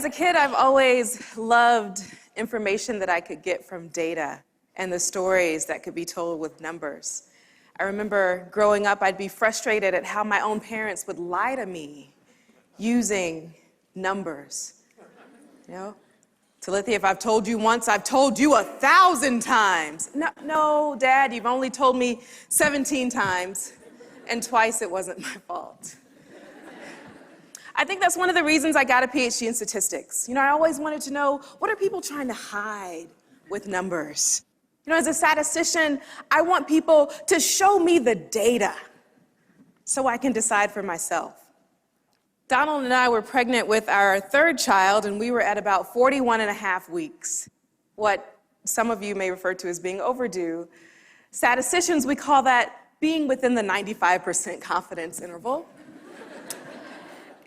As a kid, I've always loved information that I could get from data and the stories that could be told with numbers. I remember growing up, I'd be frustrated at how my own parents would lie to me using numbers. You know, Talithia, if I've told you once, I've told you 1,000 times. No, Dad, you've only told me 17 times, and twice it wasn't my fault. I think that's one of the reasons I got a PhD in statistics. I always wanted to know, what are people trying to hide with numbers? As a statistician, I want people to show me the data so I can decide for myself. Donald and I were pregnant with our third child, and we were at about 41 and a half weeks, what some of you may refer to as being overdue. Statisticians, we call that being within the 95% confidence interval.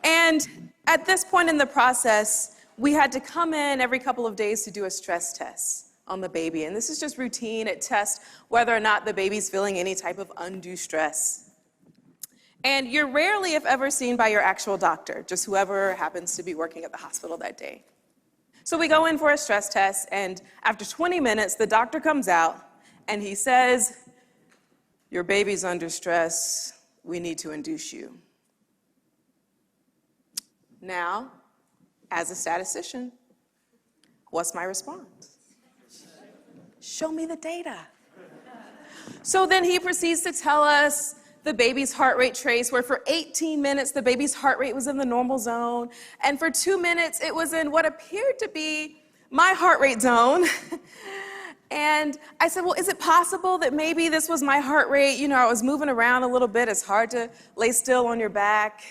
And at this point in the process, we had to come in every couple of days to do a stress test on the baby. And this is just routine. It tests whether or not the baby's feeling any type of undue stress. And you're rarely, if ever, seen by your actual doctor, just whoever happens to be working at the hospital that day. So we go in for a stress test, and after 20 minutes, the doctor comes out, and he says, "Your baby's under stress. We need to induce you." Now, as a statistician, what's my response? Show me the data. So then he proceeds to tell us the baby's heart rate trace, where for 18 minutes, the baby's heart rate was in the normal zone. And for 2 minutes, it was in what appeared to be my heart rate zone. And I said, well, is it possible that maybe this was my heart rate? I was moving around a little bit. It's hard to lay still on your back,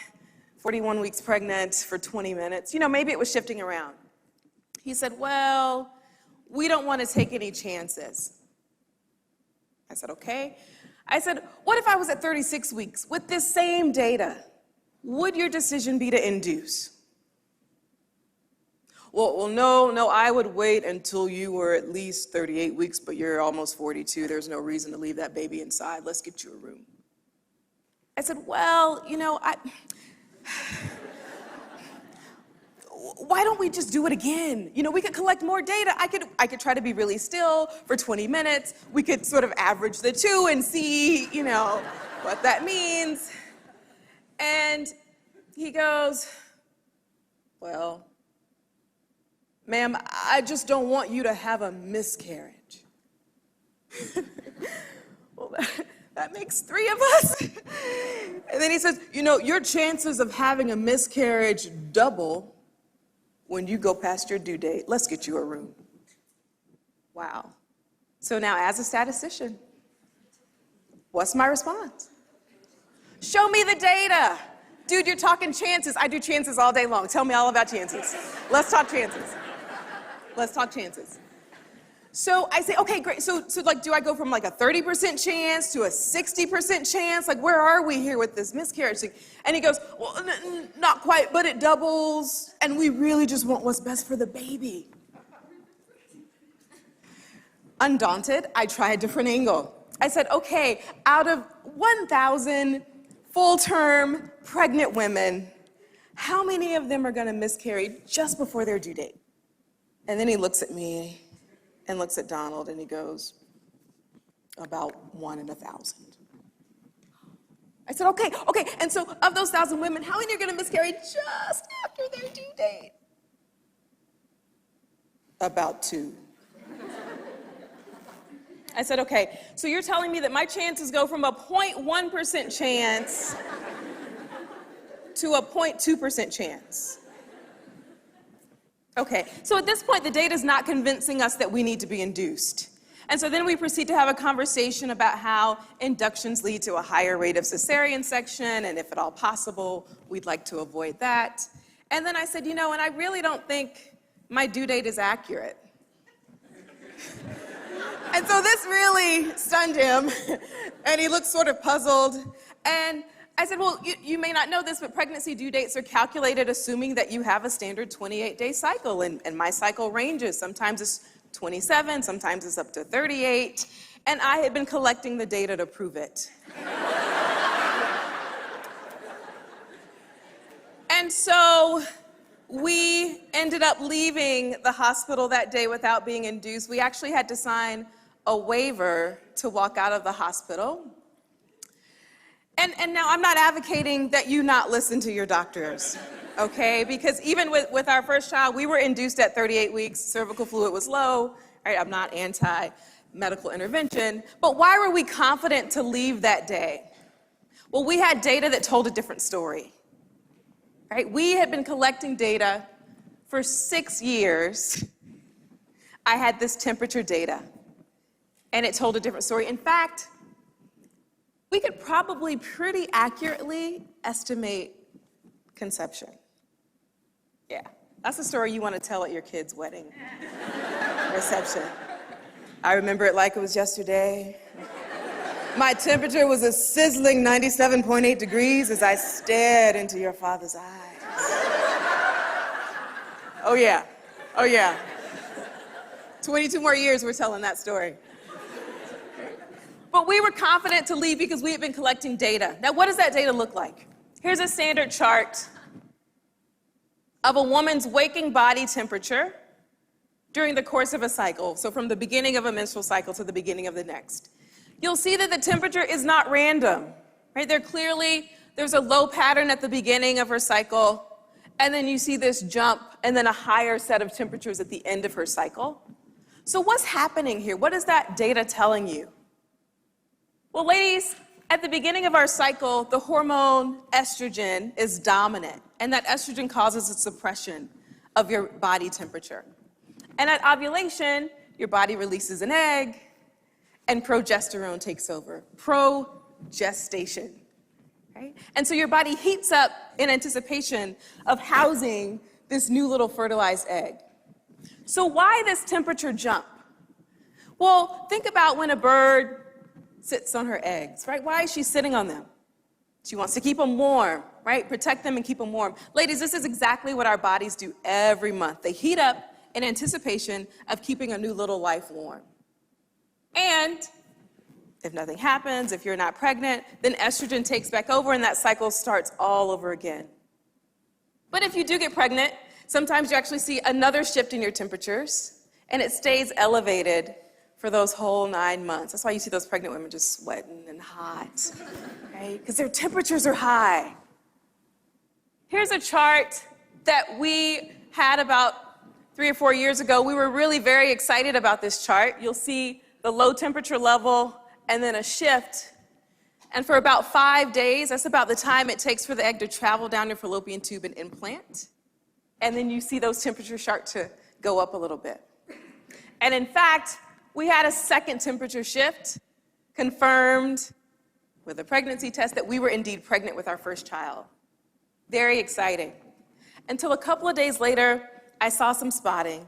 41 weeks pregnant for 20 minutes. Maybe it was shifting around. He said, well, we don't want to take any chances. I said, okay. I said, what if I was at 36 weeks with this same data? Would your decision be to induce? Well, no, I would wait until you were at least 38 weeks, but you're almost 42. There's no reason to leave that baby inside. Let's get you a room. I said, well, why don't we just do it again? We could collect more data. I could try to be really still for 20 minutes. We could sort of average the two and see, what that means. And he goes, well, ma'am, I just don't want you to have a miscarriage. Well, that makes 3 of us. And then he says, your chances of having a miscarriage double when you go past your due date. Let's get you a room. Wow. So now, as a statistician, what's my response? Show me the data. Dude, you're talking chances. I do chances all day long. Tell me all about chances. Let's talk chances. Let's talk chances. So I say, okay, great. So do I go from like a 30% chance to a 60% chance? Where are we here with this miscarriage thing? And he goes, well, not quite, but it doubles. And we really just want what's best for the baby. Undaunted, I try a different angle. I said, okay, out of 1,000 full-term pregnant women, how many of them are going to miscarry just before their due date? And then he looks at me and looks at Donald, and he goes, about 1 in 1,000. I said, okay. And so of those 1,000 women, how many are going to miscarry just after their due date? About 2. I said, okay, so you're telling me that my chances go from a 0.1% chance to a 0.2% chance. Okay, so at this point, the data is not convincing us that we need to be induced. And so then we proceed to have a conversation about how inductions lead to a higher rate of cesarean section, and if at all possible, we'd like to avoid that. And then I said, and I really don't think my due date is accurate. And so this really stunned him, and he looked sort of puzzled. And I said, well, you may not know this, but pregnancy due dates are calculated assuming that you have a standard 28-day cycle, and my cycle ranges. Sometimes it's 27, sometimes it's up to 38, and I had been collecting the data to prove it. And so We ended up leaving the hospital that day without being induced. We actually had to sign a waiver to walk out of the hospital. And now I'm not advocating that you not listen to your doctors, okay? Because even with our first child, we were induced at 38 weeks, cervical fluid was low, right? I'm not anti-medical intervention, but why were we confident to leave that day? Well, we had data that told a different story, right? We had been collecting data for 6 years. I had this temperature data, and it told a different story. In fact, we could probably pretty accurately estimate conception. Yeah, that's a story you want to tell at your kid's wedding reception. I remember it like it was yesterday. My temperature was a sizzling 97.8 degrees as I stared into your father's eyes. Oh yeah, oh yeah. 22 more years we're telling that story. But we were confident to leave because we had been collecting data. Now, what does that data look like? Here's a standard chart of a woman's waking body temperature during the course of a cycle. So from the beginning of a menstrual cycle to the beginning of the next. You'll see that the temperature is not random, right? There's a low pattern at the beginning of her cycle, and then you see this jump, and then a higher set of temperatures at the end of her cycle. So what's happening here? What is that data telling you? Well, ladies, at the beginning of our cycle, the hormone estrogen is dominant, and that estrogen causes a suppression of your body temperature. And at ovulation, your body releases an egg, and progesterone takes over. Progestation, right? And so your body heats up in anticipation of housing this new little fertilized egg. So why this temperature jump? Well, think about when a bird sits on her eggs, right? Why is she sitting on them? She wants to keep them warm, right? Protect them and keep them warm. Ladies, this is exactly what our bodies do every month. They heat up in anticipation of keeping a new little life warm. And if nothing happens, if you're not pregnant, then estrogen takes back over and that cycle starts all over again. But if you do get pregnant, sometimes you actually see another shift in your temperatures, and it stays elevated for those whole 9 months. That's why you see those pregnant women just sweating and hot, right? Because their temperatures are high. Here's a chart that we had about 3 or 4 years ago. We were really very excited about this chart. You'll see the low temperature level and then a shift. And for about 5 days, that's about the time it takes for the egg to travel down your fallopian tube and implant. And then you see those temperatures start to go up a little bit. And in fact, we had a second temperature shift confirmed with a pregnancy test that we were indeed pregnant with our first child. Very exciting. Until a couple of days later, I saw some spotting,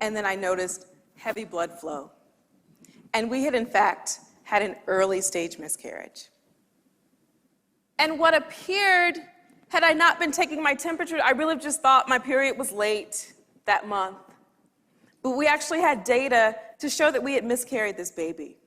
and then I noticed heavy blood flow. And we had, in fact, had an early stage miscarriage. And what appeared, had I not been taking my temperature, I really just thought my period was late that month. But we actually had data to show that we had miscarried this baby.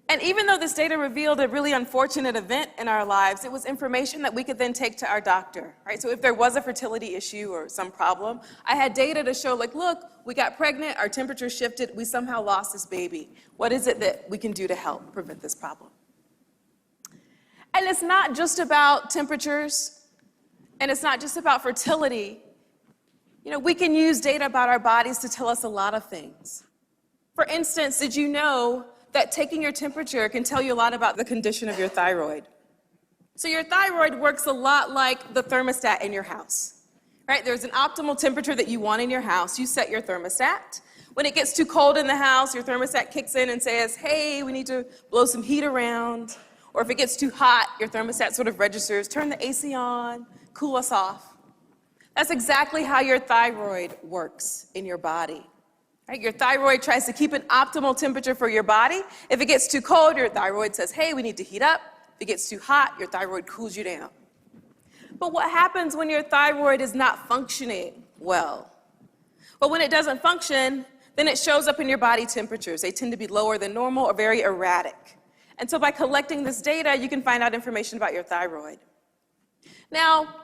And even though this data revealed a really unfortunate event in our lives, it was information that we could then take to our doctor, right? So if there was a fertility issue or some problem, I had data to show, like, look, we got pregnant, our temperature shifted, we somehow lost this baby. What is it that we can do to help prevent this problem? And it's not just about temperatures, and it's not just about fertility. You know, we can use data about our bodies to tell us a lot of things. For instance, did you know that taking your temperature can tell you a lot about the condition of your thyroid? So your thyroid works a lot like the thermostat in your house, right? There's an optimal temperature that you want in your house. You set your thermostat. When it gets too cold in the house, your thermostat kicks in and says, hey, we need to blow some heat around. Or if it gets too hot, your thermostat sort of registers, turn the AC on, cool us off. That's exactly how your thyroid works in your body. Right? Your thyroid tries to keep an optimal temperature for your body. If it gets too cold, your thyroid says, hey, we need to heat up. If it gets too hot, your thyroid cools you down. But what happens when your thyroid is not functioning well? Well, when it doesn't function, then it shows up in your body temperatures. They tend to be lower than normal or very erratic. And so by collecting this data, you can find out information about your thyroid. Now,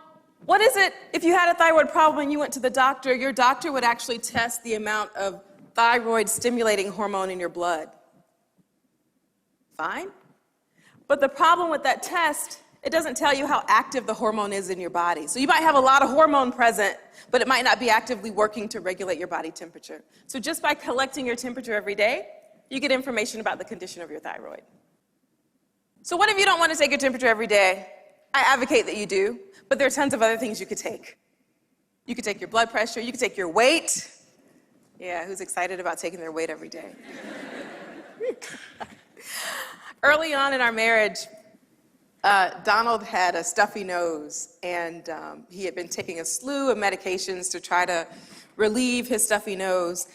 What is it if you had a thyroid problem and you went to the doctor, your doctor would actually test the amount of thyroid stimulating hormone in your blood? Fine. But the problem with that test, it doesn't tell you how active the hormone is in your body. So you might have a lot of hormone present, but it might not be actively working to regulate your body temperature. So just by collecting your temperature every day, you get information about the condition of your thyroid. So what if you don't want to take your temperature every day? I advocate that you do, but there are tons of other things you could take. You could take your blood pressure, you could take your weight. Yeah, who's excited about taking their weight every day? Early on in our marriage, Donald had a stuffy nose, and he had been taking a slew of medications to try to relieve his stuffy nose,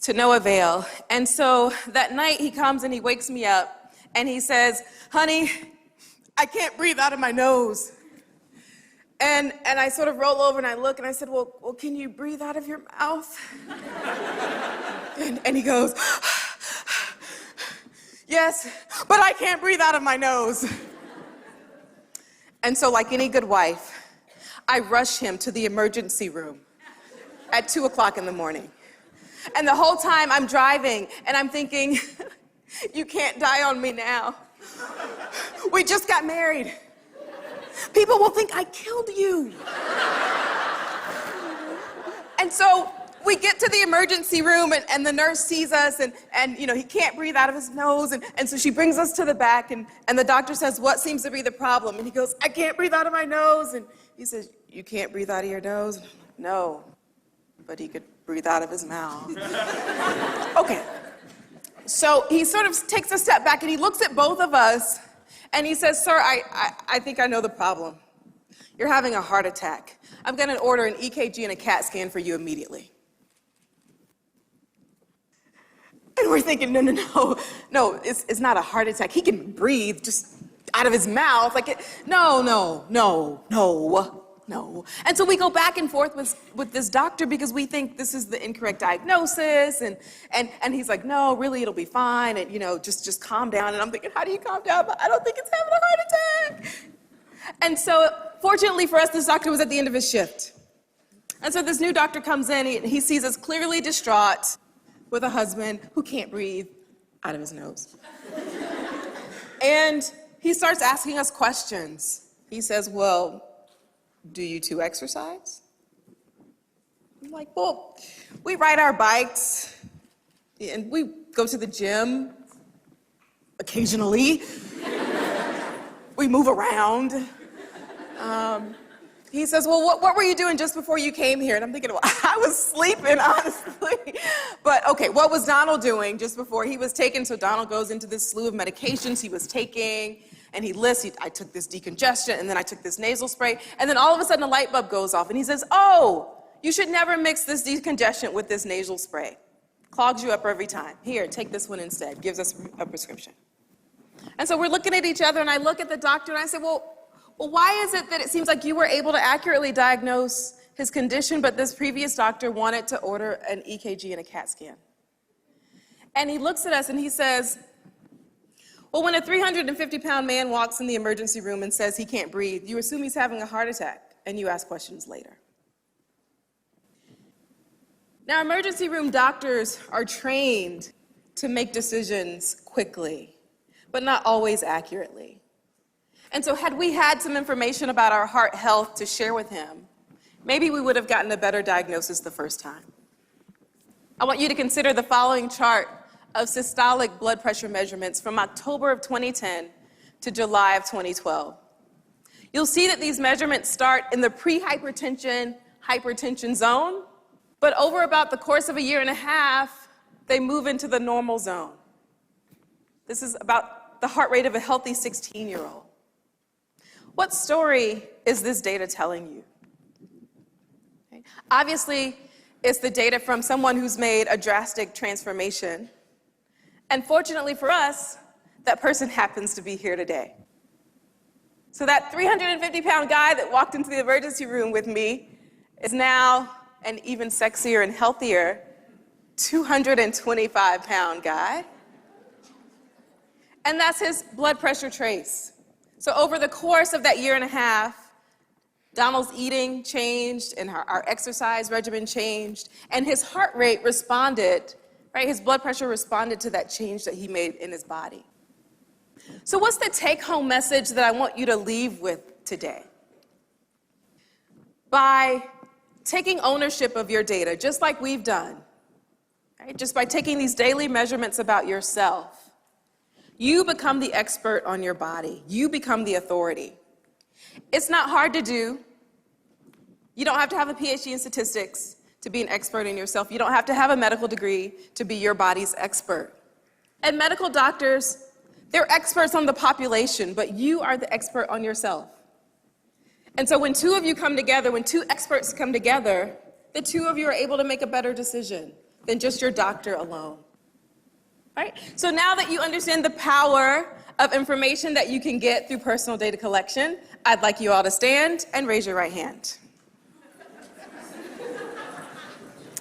to no avail. And so that night he comes and he wakes me up, and he says, "Honey, I can't breathe out of my nose." And I sort of roll over and I look and I said, well, can you breathe out of your mouth? and he goes, "Yes, but I can't breathe out of my nose." And so like any good wife, I rush him to the emergency room at 2 o'clock in the morning. And the whole time I'm driving and I'm thinking, you can't die on me now. We just got married. People will think I killed you. And so we get to the emergency room and the nurse sees us and you know, he can't breathe out of his nose and so she brings us to the back and the doctor says, "What seems to be the problem?" And he goes, "I can't breathe out of my nose." And he says, "You can't breathe out of your nose?" And I'm like, "No, but he could breathe out of his mouth." Okay. So he sort of takes a step back and he looks at both of us and he says, "Sir, I think I know the problem. You're having a heart attack. I'm going to order an EKG and a CAT scan for you immediately." And we're thinking, no, it's not a heart attack. He can breathe just out of his mouth. No. And so we go back and forth with this doctor because we think this is the incorrect diagnosis. And he's like, "No, really, it'll be fine. And, you know, just calm down." And I'm thinking, how do you calm down? But I don't think it's having a heart attack. And so fortunately for us, this doctor was at the end of his shift. And so this new doctor comes in, he sees us clearly distraught with a husband who can't breathe out of his nose. And he starts asking us questions. He says, "Well, do you two exercise?" I'm like, "Well, we ride our bikes and we go to the gym occasionally. We move around." He says, "Well, what were you doing just before you came here?" And I'm thinking, well, I was sleeping, honestly. But okay, what was Donald doing just before he was taken? So Donald goes into this slew of medications he was taking, and he lists, I took this decongestant, and then I took this nasal spray, and then all of a sudden a light bulb goes off, and he says, "Oh, you should never mix this decongestant with this nasal spray. Clogs you up every time. Here, take this one instead." Gives us a prescription. And so we're looking at each other, and I look at the doctor, and I say, well, why is it that it seems like you were able to accurately diagnose his condition, but this previous doctor wanted to order an EKG and a CAT scan? And he looks at us and he says, "Well, when a 350-pound man walks in the emergency room and says he can't breathe, you assume he's having a heart attack, and you ask questions later." Now, emergency room doctors are trained to make decisions quickly, but not always accurately. And so had we had some information about our heart health to share with him, maybe we would have gotten a better diagnosis the first time. I want you to consider the following chart of systolic blood pressure measurements from October of 2010 to July of 2012. You'll see that these measurements start in the pre-hypertension, hypertension zone, but over about the course of a year and a half, they move into the normal zone. This is about the heart rate of a healthy 16-year-old. What story is this data telling you? Okay. Obviously, it's the data from someone who's made a drastic transformation. And fortunately for us, that person happens to be here today. So that 350-pound guy that walked into the emergency room with me is now an even sexier and healthier 225-pound guy. And that's his blood pressure trace. So over the course of that year and a half, Donald's eating changed, and our exercise regimen changed, and his heart rate responded, right? His blood pressure responded to that change that he made in his body. So what's the take-home message that I want you to leave with today? By taking ownership of your data, just like we've done, right? Just by taking these daily measurements about yourself, you become the expert on your body. You become the authority. It's not hard to do. You don't have to have a PhD in statistics to be an expert in yourself. You don't have to have a medical degree to be your body's expert. And medical doctors, they're experts on the population, but you are the expert on yourself. And so when two of you come together, when two experts come together, the two of you are able to make a better decision than just your doctor alone. Right? So now that you understand the power of information that you can get through personal data collection, I'd like you all to stand and raise your right hand.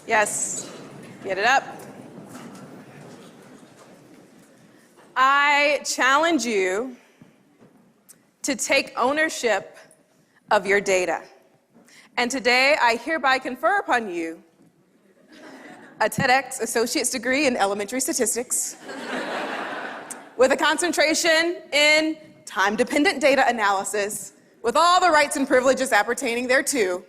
Yes, get it up. I challenge you to take ownership of your data. And today, I hereby confer upon you a TEDx Associate's degree in elementary statistics with a concentration in time-dependent data analysis with all the rights and privileges appertaining thereto.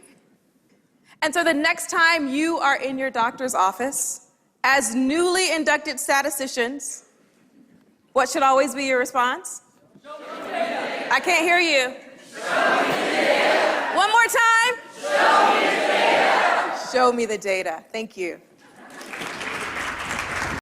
And so the next time you are in your doctor's office as newly inducted statisticians, what should always be your response? Show me the data. I can't hear you. Show me the data. One more time. Show me the data. Show me the data. Thank you.